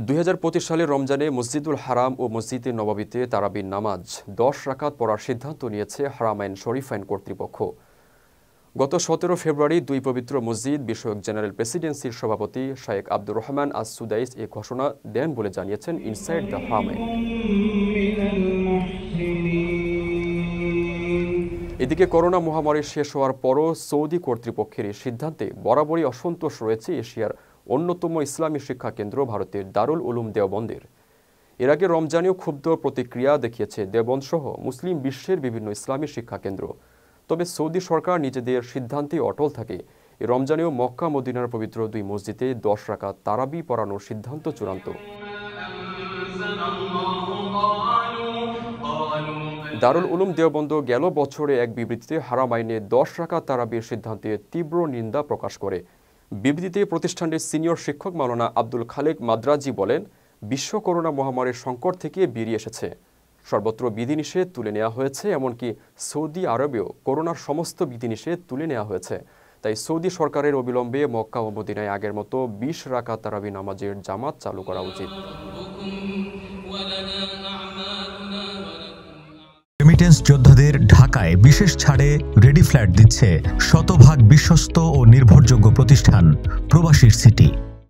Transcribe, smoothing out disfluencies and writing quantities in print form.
2025 সালের রমজানে মসজিদুল হারাম ও মসজিদে নববীতে তারাবির নামাজ 10 রাকাত পড়ার সিদ্ধান্ত নিয়েছে হারামাইন শরীফাইন কর্তৃপক্ষ। গত 17 ফেব্রুয়ারি দুই পবিত্র মসজিদ বিষয়ক জেনারেল প্রেসিডেন্সির সভাপতি শায়েখ আব্দুর রহমান আস-সুদাইস এই ঘোষণা দেন বলে জানিয়েছেন ইনসাইড দ্য হারামাইন। এদিকে করোনা মহামারী শেষ হওয়ার পরও সৌদি কর্তৃপক্ষের এই সিদ্ধান্তে বরাবরই অসন্তোষ রয়েছে এশিয়ার অন্যতম ইসলামী শিক্ষা কেন্দ্র ভারতের দারুল উলুম দেওবন্দের। এর আগে রমজানেও ক্ষুব্ধ প্রতিক্রিয়া দেখিয়েছে দেওবন্দ সহ মুসলিম বিশ্বের বিভিন্ন ইসলামী শিক্ষা কেন্দ্র। তবে সৌদি সরকার নিজেদের সিদ্ধান্তে অটল থাকে। এই রমজানেও মক্কা মদিনার পবিত্র দুই মসজিদে 10 রাকাত তারাবি পড়ানোর সিদ্ধান্ত চূড়ান্ত। দারুল উলুম দেওবন্দ গেল বছরে এক বিবৃতিতে হারামাইনে 10 রাকাত তারাবির সিদ্ধান্তে তীব্র নিন্দা প্রকাশ করে। বিবৃতিতে প্রতিষ্ঠানটির সিনিয়র শিক্ষক মাওলানা আব্দুল খালেক মাদ্রাজি বলেন, বিশ্ব করোনা মহামারীর সংকট থেকে বেরিয়ে এসেছে। সর্বত্র বিধিনিষেধ তুলে নেওয়া হয়েছে, এমনকি সৌদি আরবেও করোনার সমস্ত বিধিনিষেধ তুলে নেওয়া হয়েছে। তাই সৌদি সরকারের অবিলম্বে মক্কা ও মদিনায় আগের মতো 20 রাকাত তারাবি নামাজের জামাত চালু করা উচিত। রেমিটেন্স যোদ্ধাদের ঢাকায় বিশেষ ছাড়ে রেডি ফ্ল্যাট দিচ্ছে শতভাগ বিশ্বস্ত ও নির্ভরযোগ্য প্রতিষ্ঠান প্রবাসীর সিটি।